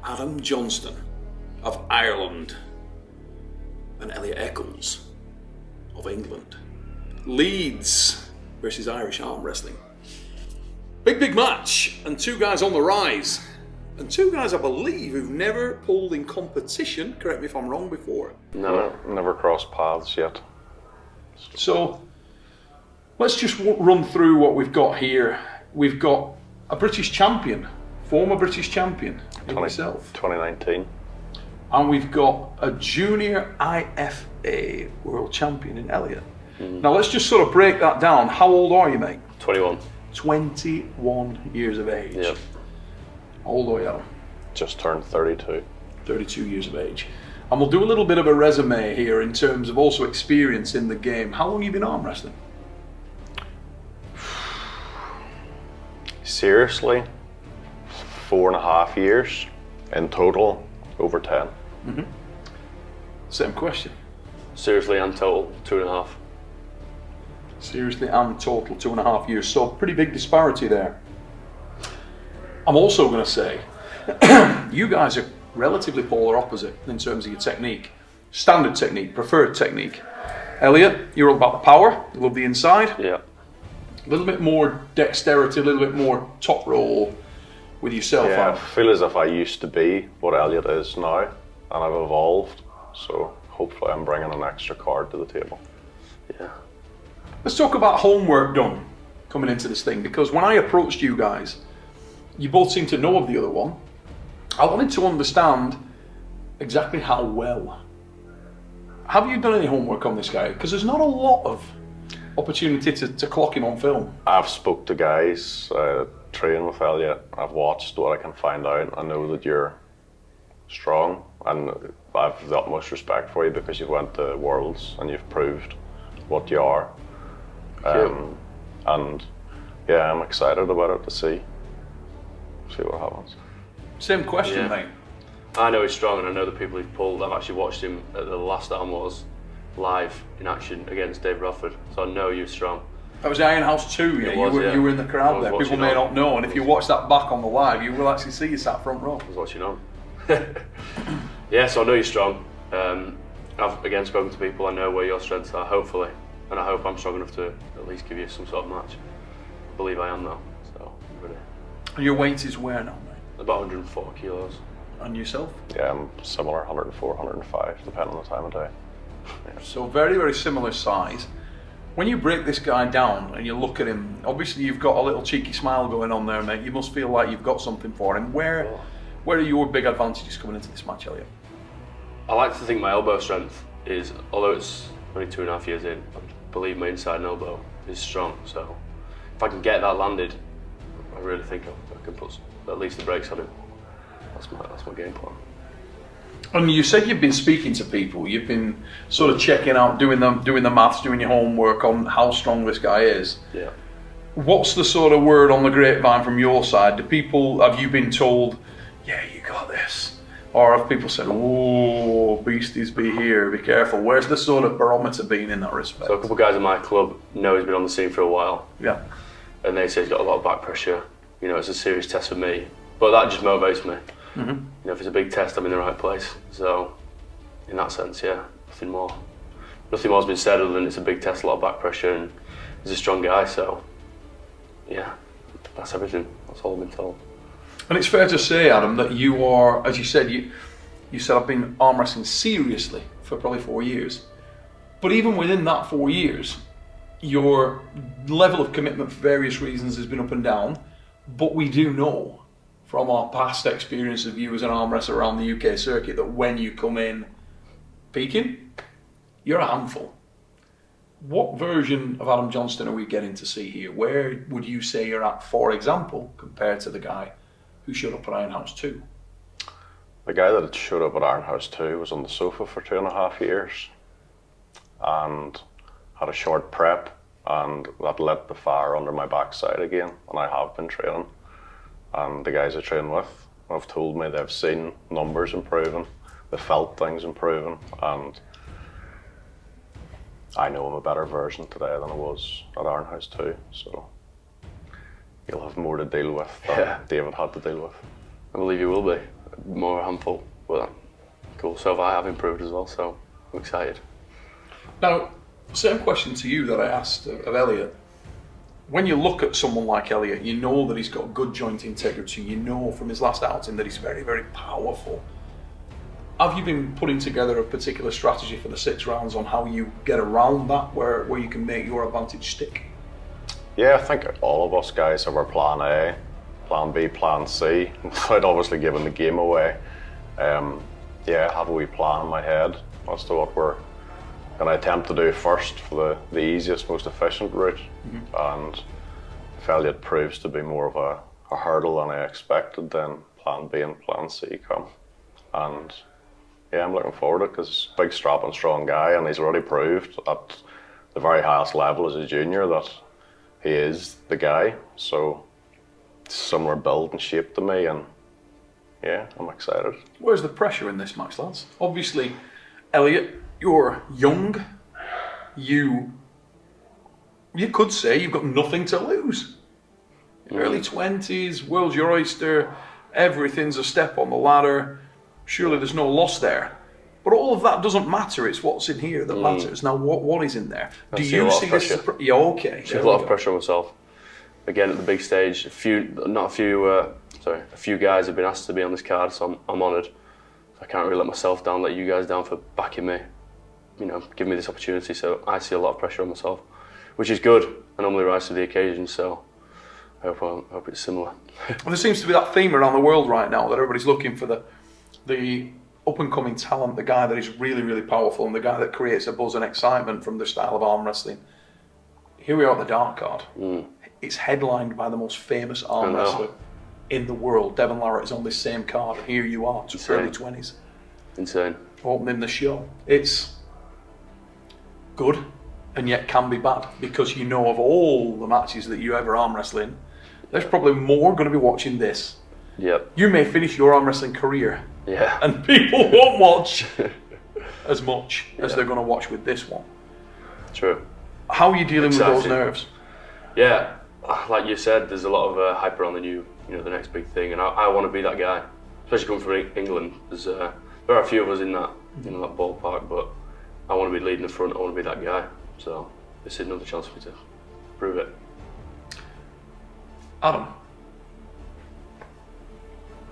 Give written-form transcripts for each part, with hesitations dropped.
Adam Johnston of Ireland and Elliot ECCLES of England. Leeds versus Irish arm wrestling. Big match, and two guys on the rise. And two guys, I believe, who've never pulled in competition, correct me if I'm wrong, before. No, never crossed paths yet. So, let's just run through what we've got here. We've got a British champion, former British champion, yourself. 2019. And we've got a junior IFA world champion in Elliot. Now let's just sort of break that down. How old are you, mate? 21. 21 years of age. Yep. How old are you, Adam? Just turned 32. 32 years of age. And we'll do a little bit of a resume here in terms of also experience in the game. How long have you been arm wrestling? Seriously, 4.5 years. In total, over 10. Same question. Seriously and total, 2.5. Seriously and total 2.5 years. So pretty big disparity there. I'm also going to say, you guys are relatively polar opposite in terms of your technique. Standard technique, preferred technique. Elliot, you're all about the power, you love the inside. Yeah. A little bit more dexterity, a little bit more top roll with yourself. Yeah, I Adam. feel as if I used to be what Elliot is now, and I've evolved. So hopefully I'm bringing an extra card to the table. Yeah. Let's talk about homework done coming into this thing, because when I approached you guys, you both seem to know of the other one. I wanted to understand exactly how well. Have you done any homework on this guy? Because there's not a lot of opportunity to clock him on film. I've spoke to guys, train with Elliot. I've watched what I can find out. I know that you're strong, and I've the utmost respect for you because you've went to Worlds and you've proved what you are. And yeah, I'm excited about it to see what happens. Same question, Yeah. mate. I know he's strong, and I know the people he's pulled. I've actually watched him at the last Arm Wars live in action against Dave Rofford, so I know you're strong. That was Iron House 2, yeah. You were in the crowd there. People may not know, and if you watch that back on the live, you will actually see you sat front row. I was watching on. Yeah, so I know you're strong. I've again spoken to people. I know where your strengths are, hopefully, and I hope I'm strong enough to at least give you some sort of match. I believe I am though, so I'm ready. And your weight is where now, mate? About 104 kilos. And yourself? Yeah, I'm similar, 104, 105, depending on the time of day. So very, very similar size. When you break this guy down and you look at him, obviously you've got a little cheeky smile going on there, mate. You must feel like you've got something for him. Where are your big advantages coming into this match, Elliot? I like to think my elbow strength is, although it's only 2.5 years in, I believe my inside elbow is strong. So if I can get that landed, I really think I can put at least the brakes on him. That's my game plan. And you said you've been speaking to people. You've been sort of checking out, doing the maths, doing your homework on how strong this guy is. Yeah. What's the sort of word on the grapevine from your side? Have you been told, yeah, you got this? Or have people said, oh, beasties be here, be careful? Where's the sort of barometer been in that respect? So a couple of guys in my club know he's been on the scene for a while. Yeah. And they say he's got a lot of back pressure. You know, it's a serious test for me. But that just motivates me. You know, if it's a big test, I'm in the right place. So, in that sense, yeah, nothing more has been said other than it's a big test, a lot of back pressure, and he's a strong guy. So, yeah, that's everything. That's all I've been told. And it's fair to say, Adam, that you are, as you said, you said I've been arm wrestling seriously for probably 4 years. But even within that 4 years, your level of commitment for various reasons has been up and down. But we do know from our past experience of you as an arm wrestler around the UK circuit that when you come in peaking, you're a handful. What version of Adam Johnston are we getting to see here? Where would you say you're at, for example, compared to the guy who showed up at Iron House 2? The guy that showed up at Iron House 2 was on the sofa for 2.5 years and had a short prep, and that lit the fire under my backside again, and I have been training. And the guys I train with have told me they've seen numbers improving, they felt things improving, and I know I'm a better version today than I was at Iron House 2, so you'll have more to deal with than David had to deal with. I believe you will be. more a handful. But cool. So I have improved as well. So I'm excited. Now, same question to you that I asked of Elliot. When you look at someone like Elliot, you know that he's got good joint integrity. You know from his last outing that he's very, very powerful. Have you been putting together a particular strategy for the 6 rounds on how you get around that, where you can make your advantage stick? Yeah, I think all of us guys have our plan A, plan B, plan C, without obviously giving the game away. Yeah, I have a wee plan in my head as to what we're going to attempt to do first for the easiest, most efficient route. And if Elliot proves to be more of a hurdle than I expected, then plan B and plan C come. And yeah, I'm looking forward to it because he's a big, strapping, strong guy, and he's already proved at the very highest level as a junior that he is the guy. So similar build and shape to me, and yeah, I'm excited. Where's the pressure in this match, lads? Obviously, Elliot, you're young. You could say you've got nothing to lose. Early 20s, world's your oyster, everything's a step on the ladder. Surely there's no loss there. But all of that doesn't matter. It's what's in here that matters. Now, what is in there? Do you see this as yeah, okay. There's a lot of pressure on myself. Again, at the big stage, a few guys have been asked to be on this card, so I'm honoured. I can't really let myself down, let you guys down for backing me. You know, give me this opportunity. So I see a lot of pressure on myself, which is good. I normally rise to the occasion, so I hope it's similar. Well, there seems to be that theme around the world right now that everybody's looking for the up-and-coming talent, the guy that is really, really powerful, and the guy that creates a buzz and excitement from the style of arm wrestling. Here we are at the dark card. It's headlined by the most famous arm wrestler in the world. Devon Larratt is on this same card, and here you are, early 20s. Insane. Opening the show. It's good, and yet can be bad, because you know of all the matches that you ever arm wrestle in, there's probably more going to be watching this. Yep. You may finish your arm wrestling career, yeah, and people won't watch as much as they're going to watch with this one. True. How are you dealing with those nerves? Yeah, like you said, there's a lot of hype around the next big thing, and I want to be that guy. Especially coming from England, there are a few of us in that ballpark, but I want to be leading the front. I want to be that guy. So this is another chance for me to prove it. Adam,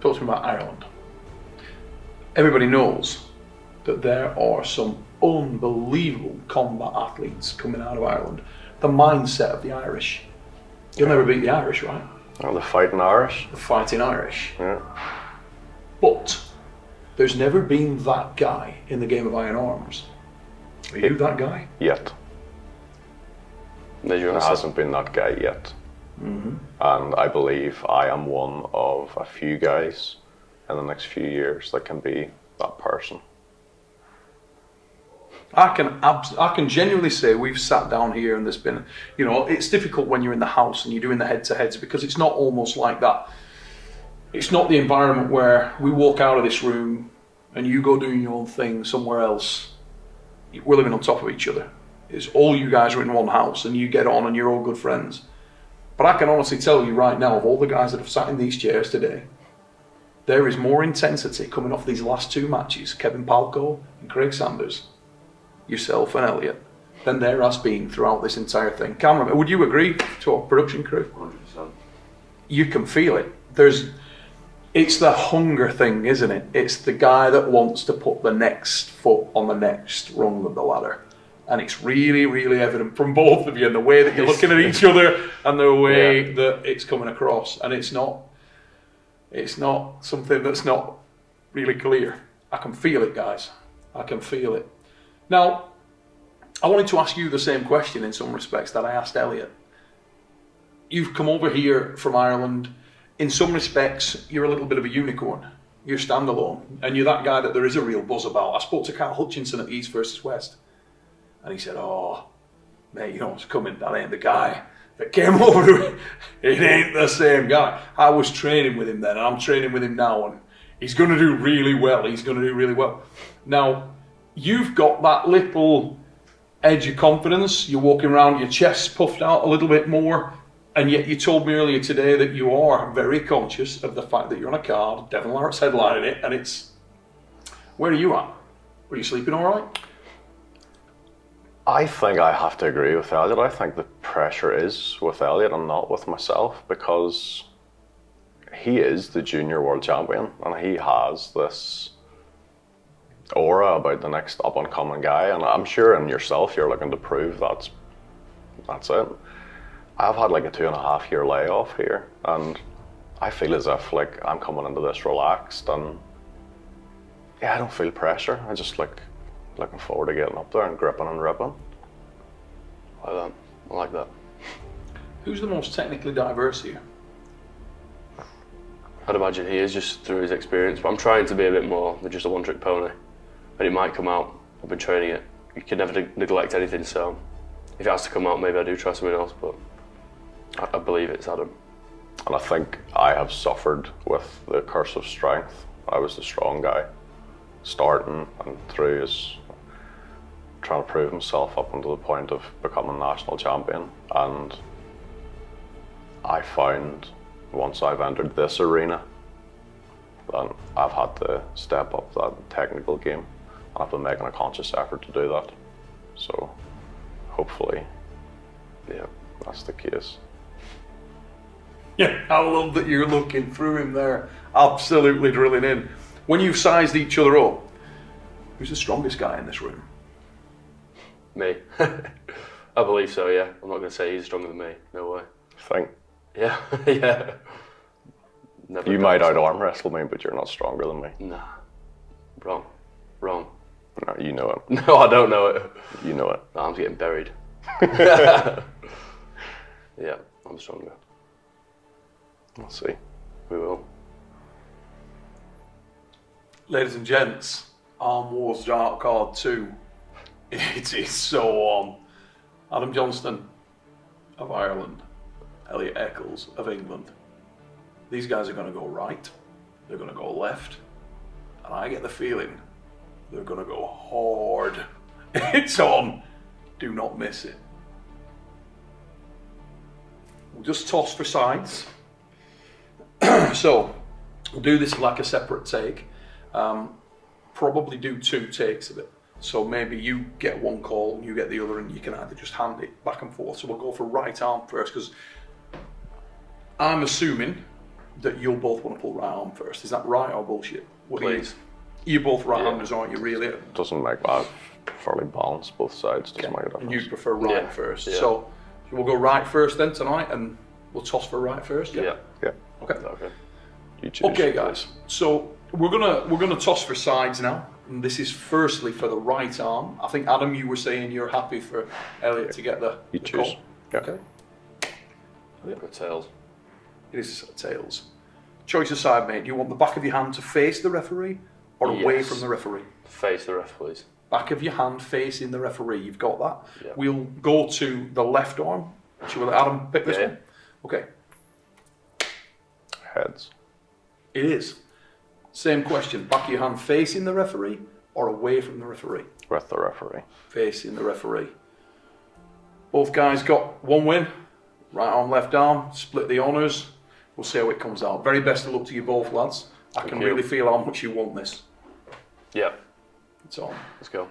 talk to me about Ireland. Everybody knows that there are some unbelievable combat athletes coming out of Ireland. The mindset of the Irish. You'll never beat the Irish, right? Oh, the fighting Irish. The fighting Irish. Yeah. But there's never been that guy in the game of iron arms. Are you that guy? Yet. There hasn't been that guy yet. And I believe I am one of a few guys in the next few years that can be that person. I can genuinely say we've sat down here and there's been, it's difficult when you're in the house and you're doing the head-to-heads because it's not almost like that. It's not the environment where we walk out of this room and you go doing your own thing somewhere else. We're living on top of each other. It's all you guys are in one house and you get on and you're all good friends. But I can honestly tell you right now, of all the guys that have sat in these chairs today, there is more intensity coming off these last 2 matches, Kevin Palco and Craig Sanders, yourself and Elliot, than there has been throughout this entire thing. Cameron, would you agree to our production crew? 100%. You can feel it. It's the hunger thing, isn't it? It's the guy that wants to put the next foot on the next rung of the ladder. And it's really, really evident from both of you in the way that you're looking at each other and the way that it's coming across. And it's not something that's not really clear. I can feel it, guys. I can feel it. Now, I wanted to ask you the same question in some respects that I asked Elliot. You've come over here from Ireland. In some respects, you're a little bit of a unicorn. You're standalone. And you're that guy that there is a real buzz about. I spoke to Carl Hutchinson at East versus West. And he said, "Oh, mate, you know what's coming? That ain't the guy that came over to it. It ain't the same guy." I was training with him then, and I'm training with him now, and he's going to do really well. He's going to do really well. Now, you've got that little edge of confidence. You're walking around, your chest puffed out a little bit more. And yet you told me earlier today that you are very conscious of the fact that you're on a card, Devon Larratt's headlining it, and it's... Where are you at? Are you sleeping all right? I think I have to agree with Elliot. I think the pressure is with Elliot and not with myself, because he is the junior world champion and he has this aura about the next up and coming guy, and I'm sure in yourself you're looking to prove that's it. I've had like a 2.5 year layoff here, and I feel as if like I'm coming into this relaxed, and yeah, I don't feel pressure. I just looking forward to getting up there and gripping and ripping. I like that. Who's the most technically diverse here? I'd imagine he is, just through his experience, but I'm trying to be a bit more than just a one-trick pony. And it might come out. I've been training it. You can never neglect anything, so if it has to come out, maybe I do try something else, but I believe it's Adam. And I think I have suffered with the curse of strength. I was the strong guy, starting and through his trying to prove himself up until the point of becoming national champion. And I found once I've entered this arena, then I've had to step up that technical game, and I've been making a conscious effort to do that. So hopefully, yeah, that's the case. Yeah, I love that you're looking through him there, absolutely drilling in. When you've sized each other up, who's the strongest guy in this room? Me. I believe so, yeah. I'm not going to say he's stronger than me, no way. Think. Yeah, yeah. Never you might out arm wrestle me, but you're not stronger than me. Nah. Wrong. Wrong. No, you know it. No, I don't know it. You know it. No, I'm getting buried. Yeah, I'm stronger. We'll see. We will. Ladies and gents, Arm Wars Dark Card 2. It is so on. Adam Johnston of Ireland, ELLIOT ECCLES of England. These guys are going to go right, they're going to go left, and I get the feeling they're going to go hard. It's on. Do not miss it. We'll just toss for sides. So, we'll do this like a separate take. Probably do 2 takes of it. So maybe you get one call and you get the other, and you can either just hand it back and forth. So we'll go for right arm first, because I'm assuming that you'll both want to pull right arm first. Is that right or bullshit? Please. You're both right-handers, aren't you, really? Doesn't make that fairly balanced, both sides. Doesn't make a difference. And you prefer right first. Yeah. So we'll go right first then tonight, and we'll toss for right first. Yeah. Okay. Okay. You choose. Okay, guys. So we're gonna toss for sides now. And this is firstly for the right arm. I think Adam, you were saying you're happy for Elliot to get the choose. call. Yeah. Okay. For tails. It is tails. Choice aside, mate. Do you want the back of your hand to face the referee or away Yes. from the referee? Face the ref, please. Back of your hand facing the referee. You've got that. Yeah. We'll go to the left arm. Shall we let Adam pick this Yeah. one? Okay. Heads. It is. Same question. Back of your hand facing the referee or away from the referee? With the referee. Facing the referee. Both guys got one win. Right arm, left arm. Split the honours. We'll see how it comes out. Very best of luck to you both, lads. I can you. really feel how much you want this. Yeah. It's on. Let's go.